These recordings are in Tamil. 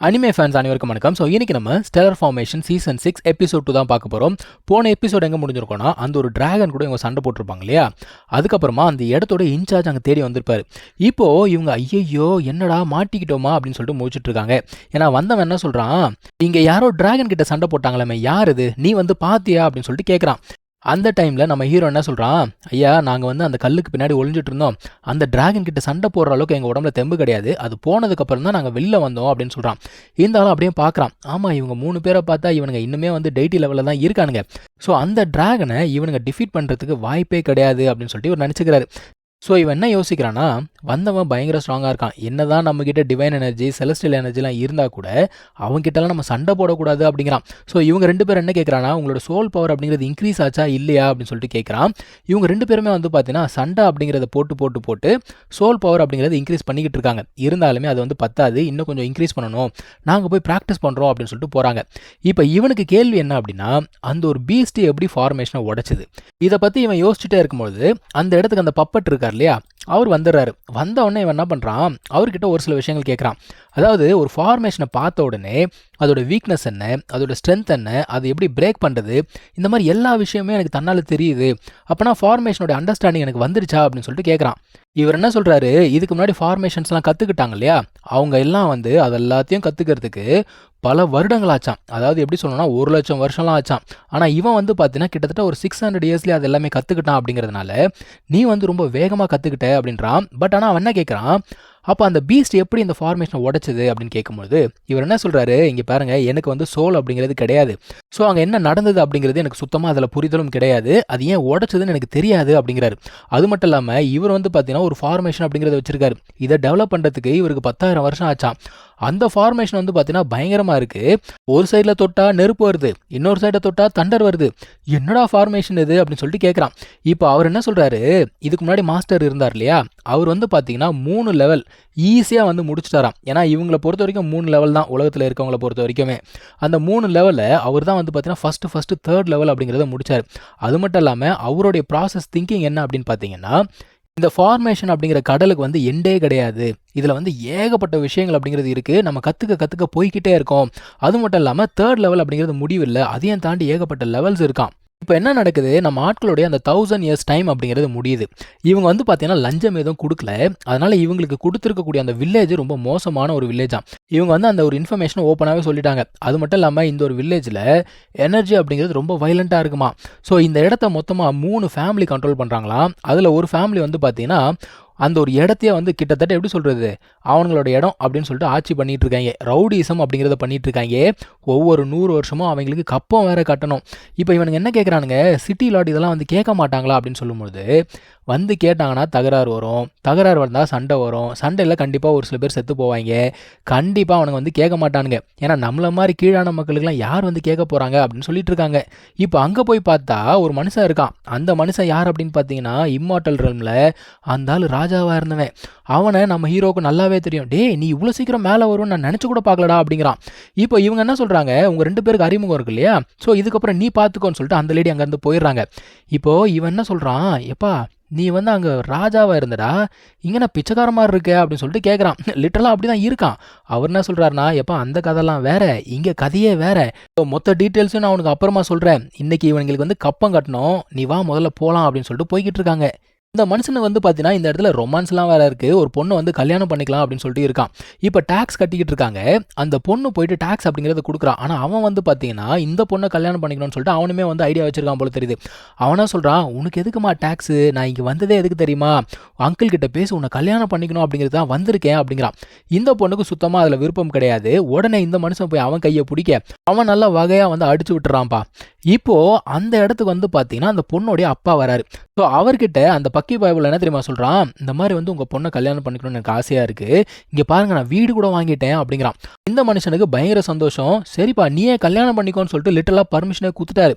அனிமே ஃபேன்ஸ் அனைவருக்கும் வணக்கம். இன்னைக்கு நம்ம ஸ்டெல்லர் ஃபார்மேஷன் சீசன் 6 எபிசோட் 2 தான் பார்க்க போகிறோம். போன எபிசோட் எங்கே முடிஞ்சிருக்கோன்னா, அந்த ஒரு டிராகன் கூட இவங்க சண்டை போட்டிருப்பாங்க இல்லையா, அதுக்கப்புறமா அந்த இடத்தோட இன்சார்ஜ் அங்கே தேடி வந்திருப்பாரு. இப்போது இவங்க ஐயையோ என்னடா மாட்டிக்கிட்டோமா அப்படின்னு சொல்லிட்டு முடிச்சுட்டு இருக்காங்க. ஏன்னா வந்தவன் என்ன சொல்கிறான், இங்கே யாரோ டிராகன் கிட்ட சண்டை போட்டாங்களே, யார் இது, நீ வந்து பாத்தியா அப்படின்னு சொல்லிட்டு கேட்குறான். அந்த டைமில் நம்ம ஹீரோ என்ன சொல்கிறான், ஐயா நாங்கள் வந்து அந்த கல்லுக்கு பின்னாடி ஒளிஞ்சிட்டு இருந்தோம், அந்த டிராகன் கிட்ட சண்டை போடுற அளவுக்கு எங்கள் உடம்புல தெம்பு கிடையாது, அது போனதுக்கப்புறம் தான் நாங்கள் வெளில வந்தோம் அப்படின்னு சொல்கிறான். இருந்தாலும் அப்படியே பார்க்குறான், ஆமாம் இவங்க 3 பேரை பார்த்தா இவனுங்க இன்னுமே வந்து டெய்டி லெவலில் தான் இருக்கானுங்க. அந்த டிராகனை இவனுங்க டிஃபீட் பண்ணுறதுக்கு வாய்ப்பே கிடையாது அப்படின்னு சொல்லிட்டு இவர் நினச்சிக்கிறாரு. இவன் என்ன யோசிக்கிறான்னா, வந்தவன் பயங்கர ஸ்ட்ராங்காக இருக்கான், என்னதான் நம்மக்கிட்ட டிவைன் எனர்ஜி செலஸ்டியல் எனர்ஜிலாம் இருந்தால் கூட அவங்ககிட்டலாம் நம்ம சண்டை போடக்கூடாது அப்படிங்கிறான். இவங்க 2 பேரும் என்ன கேட்குறான்னா, உங்களோட சோல் பவர் அப்படிங்கிறது இன்க்ரீஸ் ஆச்சா இல்லையா அப்படின்னு சொல்லிட்டு கேட்குறான். இவங்க 2 பேருமே வந்து பார்த்தீங்கன்னா சண்டை அப்படிங்கிறத போட்டு சோல் பவர் அப்படிங்கிறது இன்க்ரீஸ் பண்ணிக்கிட்டு இருக்காங்க. இருந்தாலுமே அது வந்து பத்தாது, இன்னும் கொஞ்சம் இன்க்ரீஸ் பண்ணணும், நாங்கள் போய் ப்ராக்டிஸ் பண்ணுறோம் அப்படின்னு சொல்லிட்டு போகிறாங்க. இப்போ இவனுக்கு கேள்வி என்ன அப்படின்னா, அந்த ஒரு பீஸ்ட் எப்படி ஃபார்மேஷனை உடைச்சிது, இதை பற்றி இவன் யோசிச்சுட்டே இருக்கும்போது அந்த இடத்துக்கு அந்த பப்பட் இருக்கார் இல்லையா, அவர் வந்துடுறாரு. வந்த உடனே இவன் என்ன பண்ணுறான், அவர்கிட்ட ஒரு சில விஷயங்கள் கேட்குறான். அதாவது ஒரு ஃபார்மேஷனை பார்த்த உடனே அதோட வீக்னஸ் என்ன, அதோட ஸ்ட்ரென்த் என்ன, அது எப்படி பிரேக் பண்ணுறது, இந்த மாதிரி எல்லா விஷயமே எனக்கு தன்னால் தெரியுது, அப்போனா ஃபார்மேஷனோட அண்டர்ஸ்டாண்டிங் எனக்கு வந்துருச்சா அப்படின்னு சொல்லிட்டு கேட்குறான். இவர் என்ன சொல்கிறாரு, இதுக்கு முன்னாடி ஃபார்மேஷன்ஸ்லாம் கற்றுக்கிட்டாங்க இல்லையா, அவங்க எல்லாம் வந்து அது எல்லாத்தையும் கற்றுக்கிறதுக்கு பல வருடங்கள் ஆச்சான். அதாவது எப்படி சொல்லணும்னா 1,00,000 வருஷம்லாம் ஆச்சான். ஆனால் இவன் வந்து பார்த்தீங்கன்னா கிட்டத்தட்ட ஒரு 600 இயர்ஸ்லேயே அது எல்லாமே கற்றுக்கிட்டான். அப்படிங்கிறதுனால நீ வந்து ரொம்ப வேகமாக கற்றுக்கிட்ட அப்படின்றான். பட் ஆனால் அவன் என்ன கேட்குறான், அப்போ அந்த பீஸ்ட் எப்படி இந்த ஃபார்மேஷனை உடைச்சது அப்படின்னு கேட்கும்போது இவர் என்ன சொல்கிறாரு, இங்கே பாருங்கள் எனக்கு வந்து சோல் அப்படிங்கிறது கிடையாது, அங்கே என்ன நடந்தது அப்படிங்கிறது எனக்கு சுத்தமாக அதில் புரிதலும் கிடையாது, அது ஏன் உடைச்சதுன்னு எனக்கு தெரியாது அப்படிங்கிறாரு. அது மட்டும் இல்லாமல் இவர் வந்து பார்த்தீங்கன்னா ஒரு ஃபார்மேஷன் அப்படிங்கிறத வச்சிருக்காரு, இதை டெவலப் பண்ணுறதுக்கு இவருக்கு 10,000 வருஷம் ஆச்சான். அந்த ஃபார்மேஷன் வந்து பார்த்தீங்கன்னா பயங்கரமாக இருக்குது, ஒரு சைடில் தொட்டா நெருப்பு வருது, இன்னொரு சைடில் தொட்டா தண்டர் வருது, என்னடா ஃபார்மேஷன் இது அப்படின்னு சொல்லிட்டு கேட்குறான். இப்போ அவர் என்ன சொல்கிறாரு, இதுக்கு முன்னாடி மாஸ்டர் இருந்தார் இல்லையா, அவர் வந்து பார்த்தீங்கன்னா 3 லெவல் ஈஸியாக வந்து முடிச்சுட்டாராம். ஏன்னா இவங்களை பொறுத்த வரைக்கும் 3 லெவல் தான் உலகத்தில் இருக்கவங்களை பொறுத்த வரைக்குமே. அந்த 3 லெவலில் அவர் தான் வந்து பார்த்தீங்கன்னா ஃபஸ்ட்டு 3rd லெவல் அப்படிங்கிறத முடித்தார். அது மட்டும் இல்லாமல் அவருடைய ப்ராசஸ் திங்கிங் என்ன அப்படின்னு பார்த்தீங்கன்னா, இந்த ஃபார்மேஷன் அப்படிங்கிற கடலுக்கு வந்து எண்டே கிடையாது, இதில் வந்து ஏகப்பட்ட விஷயங்கள் அப்படிங்கிறது இருக்குது, நம்ம கற்றுக்க போய்கிட்டே இருக்கோம். அது மட்டும் இல்லாமல் 3rd லெவல் அப்படிங்கிறது முடிவில்லை, அதையும் தாண்டி ஏகப்பட்ட லெவல்ஸ் இருக்கான். இப்போ என்ன நடக்குது, நம்ம ஆட்களுடைய அந்த 1000 இயர்ஸ் டைம் அப்படிங்கிறது முடியுது. இவங்க வந்து பார்த்தீங்கன்னா லஞ்சம் எதுவும் கொடுக்கல, அதனால் இவங்களுக்கு கொடுத்துருக்கக்கூடிய அந்த வில்லேஜ் ரொம்ப மோசமான ஒரு வில்லேஜாம். இவங்க வந்து அந்த ஒரு இன்ஃபர்மேஷனை ஓப்பனாகவே சொல்லிட்டாங்க. அது மட்டும் இல்லாமல் இந்த ஒரு வில்லேஜில் எனர்ஜி அப்படிங்கிறது ரொம்ப வைலண்ட்டாக இருக்குமா. இந்த இடத்த மொத்தமாக 3 ஃபேமிலி கண்ட்ரோல் பண்ணுறாங்களாம். அதில் ஒரு ஃபேமிலி வந்து பார்த்தீங்கன்னா அந்த ஒரு இடத்தையே வந்து கிட்டத்தட்ட எப்படி சொல்கிறது, அவங்களோட இடம் அப்படின்னு சொல்லிட்டு ஆட்சி பண்ணிகிட்டு இருக்காங்க, ரவுடிசம் அப்படிங்கிறத பண்ணிகிட்டு இருக்காங்க. ஒவ்வொரு 100 வருஷமும் அவங்களுக்கு கப்பம் வேறு கட்டணும். இப்போ இவனுங்க என்ன கேட்குறானுங்க, சிட்டி லாட் இதெல்லாம் வந்து கேட்க மாட்டாங்களா அப்படின்னு சொல்லும்போது, வந்து கேட்டாங்கன்னா தகராறு வரும், தகராறு வந்தால் சண்டை வரும், சண்டையில் கண்டிப்பாக ஒரு சில பேர் செத்து போவாங்க, கண்டிப்பாக அவனுங்க வந்து கேட்க மாட்டானுங்க, ஏன்னா நம்மள மாதிரி கீழான மக்களுக்கெல்லாம் யார் வந்து கேட்க போகிறாங்க அப்படின்னு சொல்லிட்டு இருக்காங்க. இப்போ அங்கே போய் பார்த்தா ஒரு மனுஷன் இருக்கான். அந்த மனுஷன் யார் அப்படின்னு பார்த்தீங்கன்னா, இம்மார்டல் ரெல்மில் அந்த ஆள் ராஜாவாக இருந்தவன். அவனை நம்ம ஹீரோவுக்கு நல்லாவே தெரியும். டே நீ இவ்வளோ சீக்கிரம் மேலே வரும்னு நான் நினச்சி கூட பார்க்கலடா அப்படிங்கிறான். இப்போ இவங்க என்ன சொல்கிறாங்க, உங்கள் 2 பேருக்கு அறிமுகம் இருக்கு இல்லையா, இதுக்கப்புறம் நீ பார்த்துக்கோன்னு சொல்லிட்டு அந்த லேடி அங்கேருந்து போயிடுறாங்க. இப்போது இவன் என்ன சொல்கிறான், எப்பா நீ வந்து அங்கே ராஜாவாக இருந்தடா, இங்கே நான் பிச்சைக்கார மாதிரி இருக்க அப்படின்னு சொல்லிட்டு கேட்குறான். லிட்டரலாக அப்படி தான் இருக்கான். அவர் என்ன சொல்கிறாருனா, எப்பா அந்த கதைலாம் வேற, இங்கே கதையே வேற, மொத்த டீட்டெயில்ஸும் நான் உனக்கு அப்புறமா சொல்கிறேன், இன்றைக்கி இவங்களுக்கு வந்து கப்பம் கட்டணும், நீ வா முதல்ல போகலாம் அப்படின்னு சொல்லிட்டு போய்கிட்டு இருக்காங்க. இந்த மனுஷனுக்கு வந்து பார்த்தீங்கன்னா இந்த இடத்துல ரொமான்ஸ்லாம் வேறு இருக்குது, ஒரு பொண்ணை வந்து கல்யாணம் பண்ணிக்கலாம் அப்படின்னு சொல்லிட்டு இருக்கான். இப்போ டேக்ஸ் கட்டிக்கிட்டு இருக்காங்க, அந்த பொண்ணு போயிட்டு டேக்ஸ் அப்படிங்கிறத கொடுக்குறான். ஆனால் அவன் வந்து பார்த்தீங்கன்னா இந்த பொண்ணை கல்யாணம் பண்ணிக்கணும்னு சொல்லிட்டு அவனுமே வந்து ஐடியா வச்சிருக்கான் போல தெரியுது. அவனா சொல்கிறான், உனக்கு எதுக்குமா டேக்ஸு, நான் இங்கே வந்ததே எதுக்கு தெரியுமா, அங்கிள் கிட்ட பேசி உன்னை கல்யாணம் பண்ணிக்கணும் அப்படிங்கிறது தான் வந்திருக்கேன் அப்படிங்கிறான். இந்த பொண்ணுக்கு சுத்தமாக அதில் விருப்பம் கிடையாது. உடனே இந்த மனுஷன் போய் அவன் கையை பிடிக்க அவன் நல்லா வகையாக வந்து அடிச்சு விட்டுறான்ப்பா. இப்போது அந்த இடத்துக்கு வந்து பார்த்தீங்கன்னா அந்த பொண்ணுடைய அப்பா வராரு. அவர்கிட்ட அந்த பக்கி பைபிள் என்ன தெரியுமா சொல்கிறான், இந்த மாதிரி வந்து உங்கள் பொண்ணை கல்யாணம் பண்ணிக்கணும்னு எனக்கு ஆசையாக இருக்குது, இங்கே பாருங்கள் நான் வீடு கூட வாங்கிட்டேன் அப்படிங்கிறான். இந்த மனுஷனுக்கு பயங்கர சந்தோஷம். சரிப்பா நீயே கல்யாணம் பண்ணிக்கோன்னு சொல்லிட்டு லிட்டரலாக பர்மிஷனே கொடுத்துட்டாரு.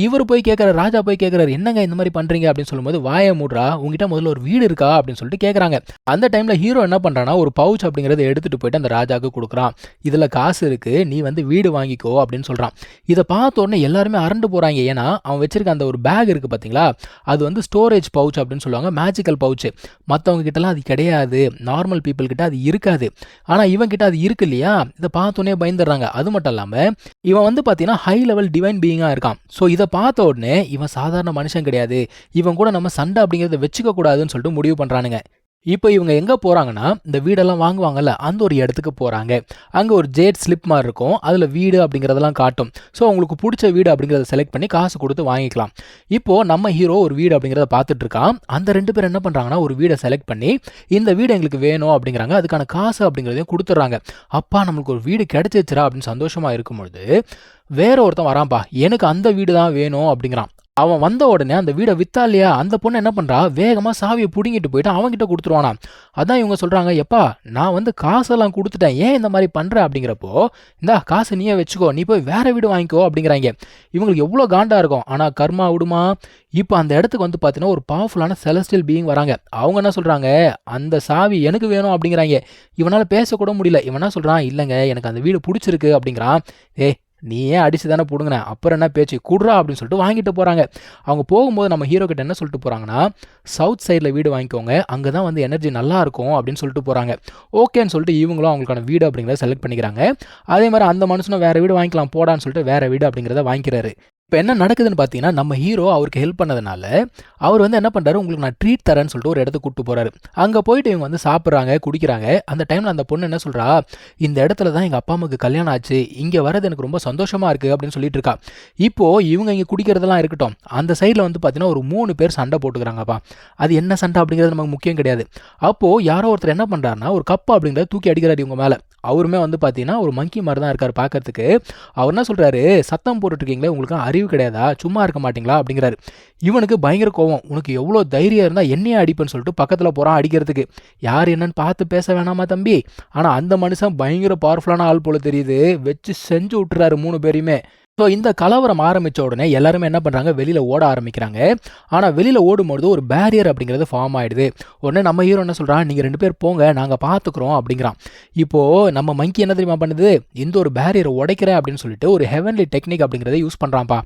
இவர் போய் கேட்குற, ராஜா போய் கேட்குறாரு, என்னங்க இந்த மாதிரி பண்ணுறீங்க அப்படின்னு சொல்லும்போது, வாயை மூடுறா, உங்ககிட்ட முதல்ல ஒரு வீடு இருக்கா அப்படின்னு சொல்லிட்டு கேட்குறாங்க. அந்த டைமில் ஹீரோ என்ன பண்ணுறான்னா ஒரு பவுச் அப்படிங்கிறத எடுத்துகிட்டு போயிட்டு அந்த ராஜாவுக்கு கொடுக்குறான். இதில் காசு இருக்குது, நீ வந்து வீடு வாங்கிக்கோ அப்படின்னு சொல்கிறான். இதை பார்த்த உடனே எல்லாருமே எல்லாருமே அரண்டு போகிறாங்க. ஏன்னா அவன் வச்சிருக்க அந்த ஒரு பேக் இருக்குது பார்த்தீங்களா, அது வந்து ஸ்டோரேஜ் பவுச் அப்படின்னு சொல்லுவாங்க, மேஜிக்கல் பவுச்சு. மற்றவங்க கிட்டலாம் அது கிடையாது, நார்மல் பீப்புள் கிட்ட அது இருக்காது. ஆனால் இவன் கிட்ட அது இருக்கு இல்லையா, இதை பார்த்தோன்னே பயந்துடுறாங்க. அது மட்டும் இல்லாமல் இவன் வந்து பார்த்தீங்கன்னா ஹை லெவல் டிவைன் பீயிங்காக இருக்கான். ஸோ இதை பார்த்த உடனே இவன் சாதாரண மனுஷன் கிடையாது, இவன் கூட நம்ம சண்டை அப்படிங்கிறத வச்சுக்க கூடாதுன்னு சொல்லிட்டு முடிவு பண்ணுறானுங்க. இப்போ இவங்க எங்கே போகிறாங்கன்னா, இந்த வீடெல்லாம் வாங்குவாங்கல்ல அந்த ஒரு இடத்துக்கு போகிறாங்க. அங்கே ஒரு ஜேட் ஸ்லிப் மாதிரி இருக்கும், அதில் வீடு அப்படிங்கிறதெல்லாம் காட்டும். ஸோ உங்களுக்கு பிடிச்ச வீடு அப்படிங்கிறத செலக்ட் பண்ணி காசு கொடுத்து வாங்கிக்கலாம். இப்போது நம்ம ஹீரோ ஒரு வீடு அப்படிங்கிறத பார்த்துட்டு இருக்கான். அந்த 2 பேர் என்ன பண்ணுறாங்கன்னா, ஒரு வீடை செலக்ட் பண்ணி இந்த வீடு எங்களுக்கு வேணும் அப்படிங்கிறாங்க. அதுக்கான காசு அப்படிங்கிறதையும் கொடுத்துட்றாங்க. அப்பா நம்மளுக்கு ஒரு வீடு கிடைச்சிச்சுரா அப்படின்னு சந்தோஷமாக இருக்கும்பொழுது வேற ஒருத்தன் வரான்ப்பா, எனக்கு அந்த வீடு தான் வேணும் அப்படிங்கிறான். அவன் வந்த உடனே அந்த வீடை வித்தா இல்லையா, அந்த பொண்ணு என்ன பண்ணுறா, வேகமாக சாவியை பிடுங்கிட்டு போயிட்டு அவன்கிட்ட கொடுத்துருவானா. அதான் இவங்க சொல்கிறாங்க, எப்பா நான் வந்து காசெல்லாம் கொடுத்துட்டேன், ஏன் இந்த மாதிரி பண்ணுற அப்படிங்கிறப்போ, இந்தா காசு நீயே வச்சுக்கோ, நீ போய் வேற வீடு வாங்கிக்கோ அப்படிங்கிறாங்க. இவங்களுக்கு எவ்வளோ காண்டாக இருக்கும். ஆனால் கர்மா விடுமா. இப்போ அந்த இடத்துக்கு வந்து பார்த்தீங்கன்னா ஒரு பவர்ஃபுல்லான செலஸ்டியல் பீயிங் வராங்க. அவங்க என்ன சொல்கிறாங்க, அந்த சாவி எனக்கு வேணும் அப்படிங்கிறாங்க. இவனால் பேசக்கூட முடியல. இவன் என்ன சொல்கிறான், இல்லைங்க எனக்கு அந்த வீடு பிடிச்சிருக்கு அப்படிங்கிறான். நீ ஏன் அடிச்சு தானே பிடுங்கின, அப்புறம் என்ன பேச்சு, குடுறா அப்படின்னு சொல்லிட்டு வாங்கிட்டு போகிறாங்க. அவங்க போகும்போது நம்ம ஹீரோ கிட்ட என்ன சொல்லிட்டு போகிறாங்கன்னா, சவுத் சைடில் வீடு வாங்கிக்கோங்க, அங்கே தான் வந்து எனர்ஜி நல்லா இருக்கும் அப்படின்னு சொல்லிட்டு போகிறாங்க. ஓகேன்னு சொல்லிட்டு இவங்களும் அவங்களுக்கான வீடு அப்படிங்கிறத செலக்ட் பண்ணிக்கிறாங்க. அதே மாதிரி அந்த மனுஷனும் வேறு வீடு வாங்கிக்கலாம் போடான்னு சொல்லிட்டு வேறு வீடு அப்படிங்கிறத வாங்கிக்கிறாரு. இப்போ என்ன நடக்குதுன்னு பார்த்தீங்கன்னா, நம்ம ஹீரோ அவருக்கு ஹெல்ப் பண்ணதுனால அவர் வந்து என்ன பண்ணுறாரு, உங்களுக்கு நான் ட்ரீட் தரேன்னு சொல்லிட்டு ஒரு இடத்துக்கு கூப்பிட்டு போகிறாரு. அங்கே போயிட்டு இவங்க வந்து சாப்பிட்றாங்க, குடிக்கிறாங்க. அந்த டைமில் அந்த பொண்ணு என்ன சொல்கிறா, இந்த இடத்துல தான் எங்கள் அப்பா அம்மாவுக்கு கல்யாணம் ஆச்சு, இங்கே வரது எனக்கு ரொம்ப சந்தோஷமாக இருக்குது அப்படின்னு சொல்லிட்டு இருக்கா. இப்போது இவங்க இங்கே குடிக்கிறதெல்லாம் இருக்கட்டும், அந்த சைடில் வந்து பார்த்தீங்கன்னா ஒரு 3 பேர் சண்டை போட்டுக்கிறாங்கப்பா. அது என்ன சண்டை அப்படிங்கிறது நமக்கு முக்கியம் கிடையாது. அப்போது யாரோ ஒருத்தர் என்ன பண்ணுறாருன்னா, ஒரு கப்பு அப்படிங்கிறத தூக்கி அடிக்கிறாரு இவங்க மேலே. அவருமே வந்து பார்த்தீங்கன்னா ஒரு மங்கி மாதிரி தான் இருக்கார் பார்க்கறதுக்கு. அவர் என்ன சொல்கிறாரு, சத்தம் போட்டுட்ருக்கீங்களே, உங்களுக்கு அறிவு கிடையாதா, சும்மா இருக்க மாட்டீங்களா அப்படிங்கிறாரு. இவனுக்கு பயங்கர கோவம், உனக்கு எவ்வளோ தைரியம் இருந்தால் என்னையே அடிப்பேன்னு சொல்லிட்டு பக்கத்தில் போகிறான் அடிக்கிறதுக்கு. யார் என்னன்னு பார்த்து பேச வேணாமா தம்பி. ஆனால் அந்த மனுஷன் பயங்கர பவர்ஃபுல்லான ஆள் போல தெரியுது, வச்சு செஞ்சு விட்டுறாரு 3 பேரையுமே. ஸோ இந்த கலவரம் ஆரம்பித்த உடனே எல்லாருமே என்ன பண்ணுறாங்க, வெளியில் ஓட ஆரம்பிக்கிறாங்க. ஆனால் வெளியில் ஓடும்பொழுது ஒரு பேரியர் அப்படிங்கிறது ஃபார்ம் ஆகிடுது. உடனே நம்ம ஹீரோ என்ன சொல்கிறான், நீங்கள் 2 பேர் போங்க, நாங்கள் பார்த்துக்குறோம் அப்படிங்கிறான். இப்போது நம்ம மங்கி என்ன தெரியுமா பண்ணுது, இந்த ஒரு பேரியரை உடைக்கிறேன் அப்படின்னு சொல்லிட்டு ஒரு ஹெவன்லி டெக்னிக் அப்படிங்கிறத யூஸ் பண்ணுறான்ப்பா.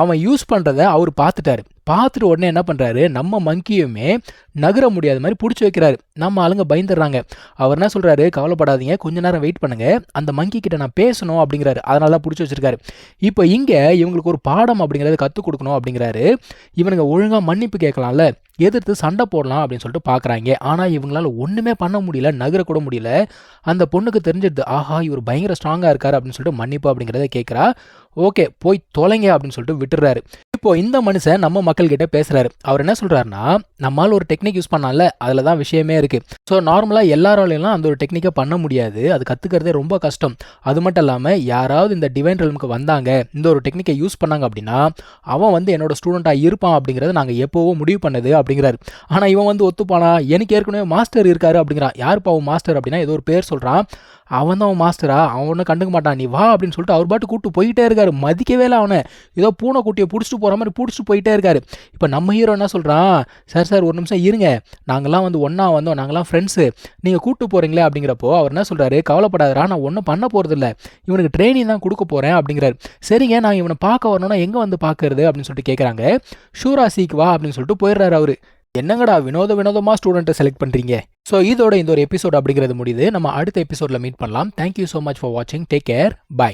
அவன் யூஸ் பண்ணுறதை அவர் பார்த்துட்டாரு. பார்த்துட்டு உடனே என்ன பண்ணுறாரு, நம்ம மங்கியுமே நகர முடியாத மாதிரி பிடிச்சி வைக்கிறாரு. நம்ம ஆளுங்க பயந்துடுறாங்க. அவர் என்ன சொல்கிறாரு, கவலைப்படாதீங்க, கொஞ்ச நேரம் வெயிட் பண்ணுங்க, அந்த மங்கி கிட்ட நான் பேசணும் அப்படிங்கிறாரு. அதனால தான் பிடிச்சி வச்சிருக்காரு. இப்போ இங்கே இவங்களுக்கு ஒரு பாடம் அப்படிங்கிறத கற்றுக் கொடுக்கணும் அப்படிங்கிறாரு. இவனுங்க ஒழுங்காக மன்னிப்பு கேட்கலாம்ல, எதிர்த்து சண்டை போடலாம் அப்படின்னு சொல்லிட்டு பார்க்குறாங்க. ஆனால் இவங்களால ஒன்றுமே பண்ண முடியல, நகரக்கூட முடியல. அந்த பொண்ணுக்கு தெரிஞ்சிடுது, ஆஹா இவர் பயங்கர ஸ்ட்ராங்காக இருக்காரு அப்படின்னு சொல்லிட்டு மன்னிப்பு அப்படிங்கிறத கேட்குறா. ஓகே போய் தொலைங்க அப்படின்னு சொல்லிட்டு விட்டுறாரு. இப்போ இந்த மனுஷன் நம்ம மக்கள்கிட்ட பேசுறாரு. அவர் என்ன சொல்றாருன்னா, நம்மால் ஒரு டெக்னிக் யூஸ் பண்ணால, அதில் தான் விஷயமே இருக்கு. ஸோ நார்மலாக எல்லாராலையும் அந்த ஒரு டெக்னிக்கை பண்ண முடியாது, அது கற்றுக்கிறதே ரொம்ப கஷ்டம். அது மட்டும் இல்லாமல் யாராவது இந்த டிவைன் ரெல்முக்கு வந்தாங்க, இந்த ஒரு டெக்னிக்கை யூஸ் பண்ணாங்க அப்படின்னா அவன் வந்து என்னோட ஸ்டூடெண்ட்டாக இருப்பான் அப்படிங்கிறத நாங்கள் எப்போவோ முடிவு பண்ணது அப்படிங்கிறாரு. ஆனால் இவன் வந்து ஒத்துப்பானா, எனக்கு ஏற்கனவே மாஸ்டர் இருக்காரு அப்படிங்கிறான். யாருப்பா அவன் மாஸ்டர் அப்படின்னா ஏதோ ஒரு பேர் சொல்கிறான். அவன் தான் அவன் மாஸ்டரா, அவன் ஒன்றும் கண்டுக்க மாட்டான், நீ வா அப்படின்னு சொல்லிட்டு அவர் பாட்டு கூப்பிட்டு போயிட்டே இருக்காரு. மதிக்கவே இல்லை அவனை, ஏதோ பூனை குட்டியை பிடிச்சிட்டு போகிற மாதிரி பிடிச்சிட்டு போயிட்டே இருக்காரு. இப்போ நம்ம ஹீரோ என்ன சொல்கிறான், சார் ஒரு நிமிஷம் இருங்க, நாங்கள்லாம் வந்து ஒன்றா வந்தோம், நாங்கள்லாம் ஃப்ரெண்ட்ஸு, நீங்கள் கூப்பிட்டு போகிறீங்களே அப்படிங்கிறப்போ அவர் என்ன சொல்கிறாரு, கவலைப்படாதரா, நான் ஒன்றும் பண்ண போகிறதில்ல, இவனுக்கு ட்ரைனிங் தான் கொடுக்க போகிறேன் அப்படிங்கிறாரு. சரிங்க, நான் இவனை பார்க்க வரணும்னா எங்கே வந்து பார்க்கறது அப்படின்னு சொல்லிட்டு கேட்குறாங்க. ஷூரா சீக் வா அப்படின்னு சொல்லிட்டு போயிடுறாரு அவரு. என்னங்கடா வினோதமாக ஸ்டூடெண்ட்டை செலக்ட் பண்ணுறீங்க. ஸோ இதோட இந்த ஒரு எபிசோட் அப்படிங்கிறது முடியுது. நம்ம அடுத்த எபிசோடில் மீட் பண்ணலாம். தேங்க்யூ ஸோ மச் ஃபார் வாட்சிங். Take care. பை.